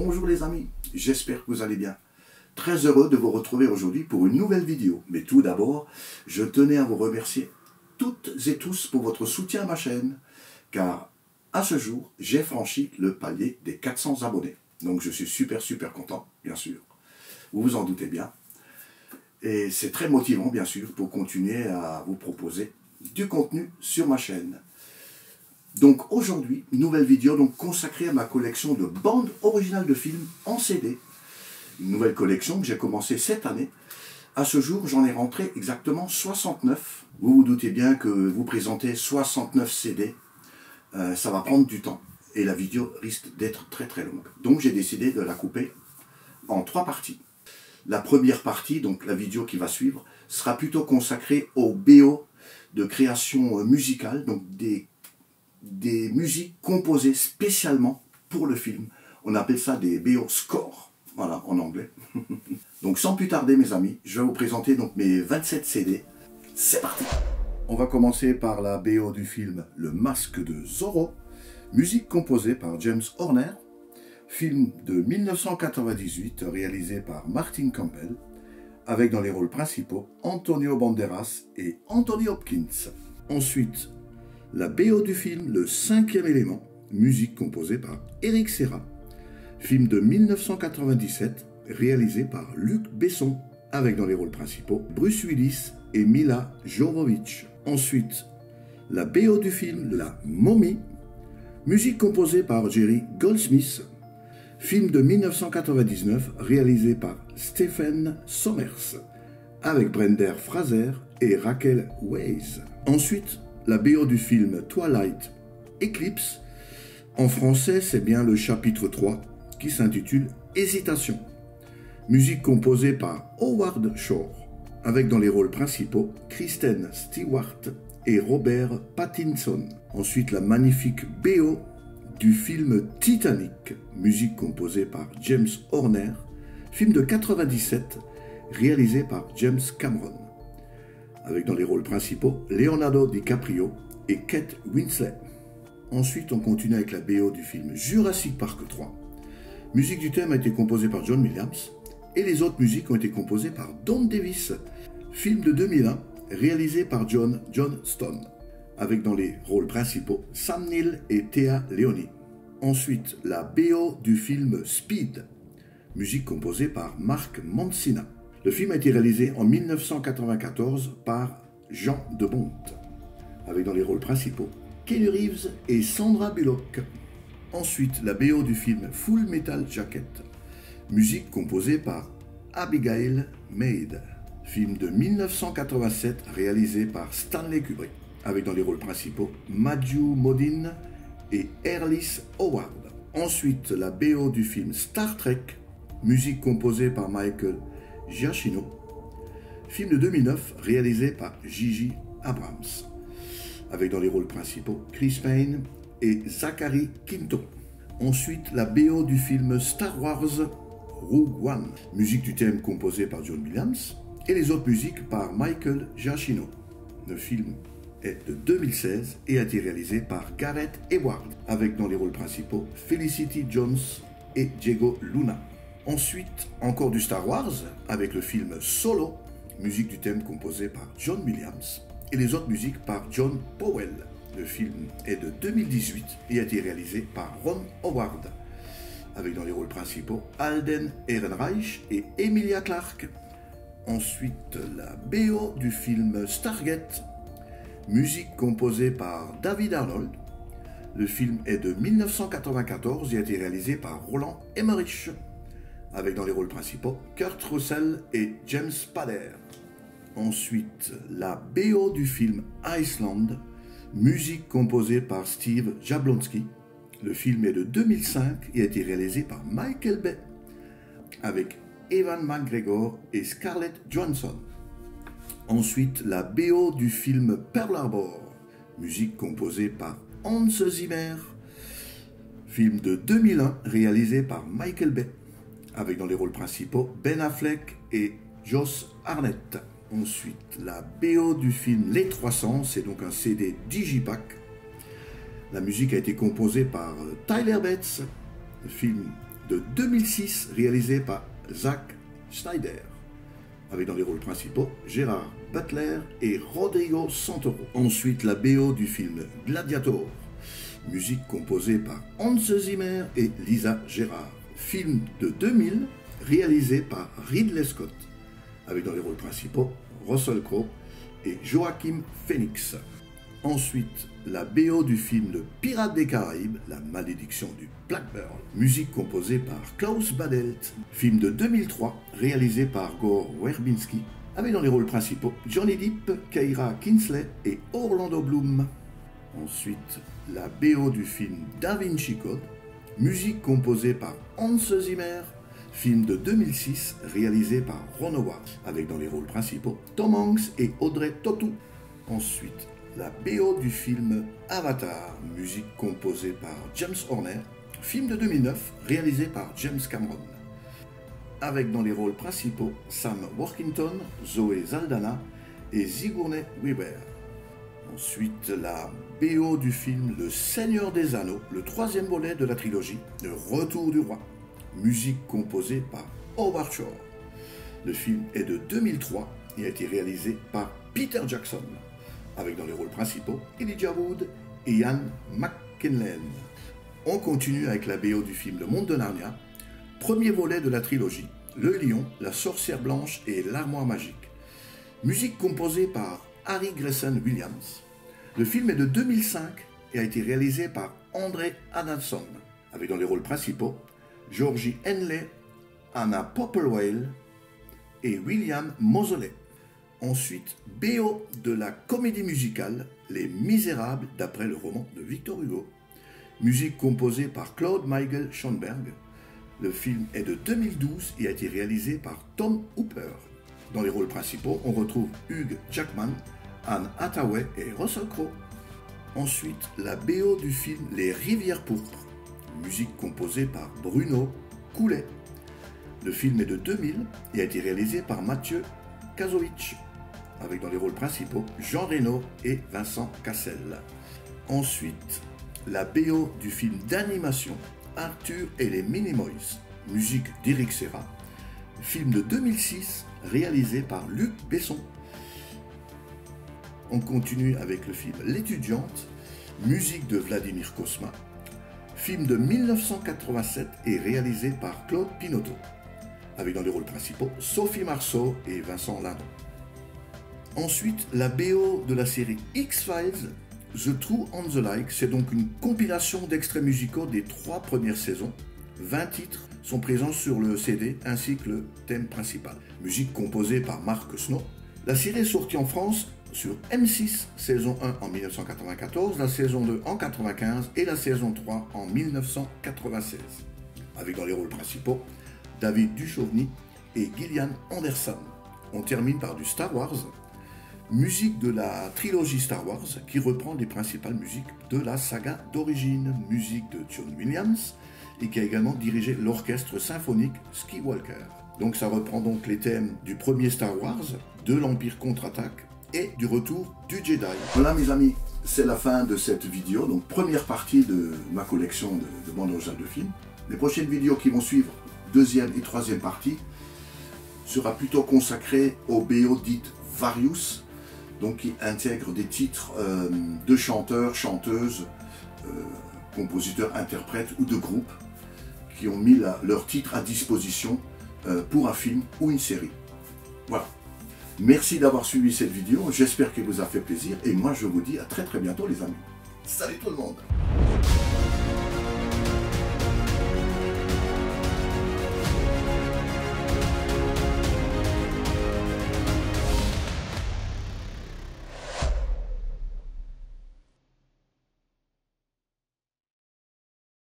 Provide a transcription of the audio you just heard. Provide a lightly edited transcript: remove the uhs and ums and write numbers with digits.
Bonjour les amis, j'espère que vous allez bien. Très heureux de vous retrouver aujourd'hui pour une nouvelle vidéo. Mais tout d'abord, je tenais à vous remercier toutes et tous pour votre soutien à ma chaîne, car à ce jour, j'ai franchi le palier des 400 abonnés. Donc je suis super content, bien sûr. Vous vous en doutez bien. Et c'est très motivant, bien sûr, pour continuer à vous proposer du contenu sur ma chaîne. Donc aujourd'hui, une nouvelle vidéo consacrée à ma collection de bandes originales de films en CD. Une nouvelle collection que j'ai commencée cette année. À ce jour, j'en ai rentré exactement 69. Vous vous doutez bien que vous présenter 69 CD, ça va prendre du temps. Et la vidéo risque d'être très longue. Donc j'ai décidé de la couper en 3 parties. La première partie, donc la vidéo qui va suivre, sera plutôt consacrée au BO de création musicale, donc des musiques composées spécialement pour le film. On appelle ça des BO scores, voilà, en anglais. Donc sans plus tarder mes amis, je vais vous présenter donc mes 27 CD. C'est parti! On va commencer par la BO du film Le Masque de Zorro, musique composée par James Horner, film de 1998 réalisé par Martin Campbell, avec dans les rôles principaux Antonio Banderas et Anthony Hopkins. Ensuite, la BO du film Le Cinquième Élément, musique composée par Eric Serra, film de 1997 réalisé par Luc Besson, avec dans les rôles principaux Bruce Willis et Mila Jovovich. Ensuite, la BO du film La Momie, musique composée par Jerry Goldsmith, film de 1999 réalisé par Stephen Sommers, avec Brendan Fraser et Raquel Weisz. Ensuite, la BO du film Twilight Eclipse, en français c'est bien le chapitre 3 qui s'intitule Hésitation. Musique composée par Howard Shore, avec dans les rôles principaux Kristen Stewart et Robert Pattinson. Ensuite la magnifique BO du film Titanic, musique composée par James Horner, film de 97 réalisé par James Cameron, avec dans les rôles principaux Leonardo DiCaprio et Kate Winslet. Ensuite, on continue avec la BO du film Jurassic Park 3. Musique du thème a été composée par John Williams et les autres musiques ont été composées par Don Davis. Film de 2001 réalisé par John Stone, avec dans les rôles principaux Sam Neill et Téa Leoni. Ensuite, la BO du film Speed, musique composée par Mark Mancina. Le film a été réalisé en 1994 par Jean de Bont, avec dans les rôles principaux Keanu Reeves et Sandra Bullock. Ensuite, la BO du film Full Metal Jacket, musique composée par Abigail Mead. Film de 1987 réalisé par Stanley Kubrick, avec dans les rôles principaux Matthew Modine et Erlis Howard. Ensuite, la BO du film Star Trek, musique composée par Michael Giacchino, film de 2009 réalisé par J.J. Abrams, avec dans les rôles principaux Chris Pine et Zachary Quinto. Ensuite, la BO du film Star Wars Rogue One, musique du thème composée par John Williams et les autres musiques par Michael Giacchino. Le film est de 2016 et a été réalisé par Gareth Edwards, avec dans les rôles principaux Felicity Jones et Diego Luna. Ensuite, encore du Star Wars, avec le film Solo, musique du thème composée par John Williams, et les autres musiques par John Powell. Le film est de 2018 et a été réalisé par Ron Howard, avec dans les rôles principaux Alden Ehrenreich et Emilia Clarke. Ensuite, la BO du film Stargate, musique composée par David Arnold. Le film est de 1994 et a été réalisé par Roland Emmerich, avec dans les rôles principaux Kurt Russell et James Spader. Ensuite, la BO du film Iceland, musique composée par Steve Jablonski. Le film est de 2005 et a été réalisé par Michael Bay, avec Ewan McGregor et Scarlett Johansson. Ensuite, la BO du film Pearl Harbor, musique composée par Hans Zimmer. Film de 2001 réalisé par Michael Bay, avec dans les rôles principaux Ben Affleck et Josh Hartnett. Ensuite, la BO du film Les 300, c'est donc un CD Digipack. La musique a été composée par Tyler Bates. Le film de 2006 réalisé par Zack Snyder, avec dans les rôles principaux Gérard Butler et Rodrigo Santoro. Ensuite, la BO du film Gladiator, musique composée par Hans Zimmer et Lisa Gerrard. Film de 2000 réalisé par Ridley Scott, avec dans les rôles principaux Russell Crowe et Joaquin Phoenix. Ensuite, la BO du film Le Pirate des Caraïbes, La Malédiction du Black Pearl, musique composée par Klaus Badelt. Film de 2003 réalisé par Gore Verbinski, avec dans les rôles principaux Johnny Depp, Keira Kingsley et Orlando Bloom. Ensuite, la BO du film Da Vinci Code, musique composée par Hans Zimmer, film de 2006 réalisé par Ron Howard, avec dans les rôles principaux Tom Hanks et Audrey Tautou. Ensuite, la BO du film Avatar, musique composée par James Horner, film de 2009 réalisé par James Cameron, avec dans les rôles principaux Sam Worthington, Zoé Saldana et Sigourney Weaver. Ensuite, la BO du film Le Seigneur des Anneaux, le troisième volet de la trilogie, Le Retour du Roi, musique composée par Howard Shore. Le film est de 2003 et a été réalisé par Peter Jackson, avec dans les rôles principaux Elijah Wood et Ian McKellen. On continue avec la BO du film Le Monde de Narnia, premier volet de la trilogie, Le Lion, la Sorcière Blanche et l'Armoire Magique. Musique composée par Harry Grayson Williams. Le film est de 2005 et a été réalisé par André Adamson, avec dans les rôles principaux Georgie Henley, Anna Popplewell et William Moseley. Ensuite, BO de la comédie musicale Les Misérables, d'après le roman de Victor Hugo. Musique composée par Claude Michael Schoenberg. Le film est de 2012 et a été réalisé par Tom Hooper. Dans les rôles principaux, on retrouve Hugh Jackman, Anne Hathaway et Russell Crowe. Ensuite, la BO du film Les Rivières Pourpres, musique composée par Bruno Coulet. Le film est de 2000 et a été réalisé par Mathieu Kazovic, avec dans les rôles principaux Jean Reno et Vincent Cassel. Ensuite, la BO du film d'animation Arthur et les Minimoys, musique d'Éric Serra, film de 2006 réalisé par Luc Besson. On continue avec le film L'étudiante, musique de Vladimir Cosma, film de 1987 et réalisé par Claude Pinoteau, avec dans les rôles principaux Sophie Marceau et Vincent Lindon. Ensuite, la BO de la série X-Files, The True on the Like, c'est donc une compilation d'extraits musicaux des 3 premières saisons. 20 titres sont présents sur le CD ainsi que le thème principal. Musique composée par Mark Snow. La série est sortie en France sur M6, saison 1 en 1994, la saison 2 en 1995 et la saison 3 en 1996. Avec dans les rôles principaux David Duchovny et Gillian Anderson. On termine par du Star Wars, musique de la trilogie Star Wars qui reprend les principales musiques de la saga d'origine, musique de John Williams et qui a également dirigé l'orchestre symphonique Skywalker. Donc ça reprend donc les thèmes du premier Star Wars, de l'Empire contre-attaque et du retour du Jedi. Voilà mes amis, c'est la fin de cette vidéo, donc première partie de ma collection de bandes originales de films. Les prochaines vidéos qui vont suivre, deuxième et troisième partie, sera plutôt consacrée aux BO dites Various, donc qui intègrent des titres de chanteurs, chanteuses, compositeurs, interprètes ou de groupes qui ont mis leur titre à disposition pour un film ou une série. Voilà. Merci d'avoir suivi cette vidéo, j'espère qu'elle vous a fait plaisir et moi je vous dis à très bientôt les amis. Salut tout le monde!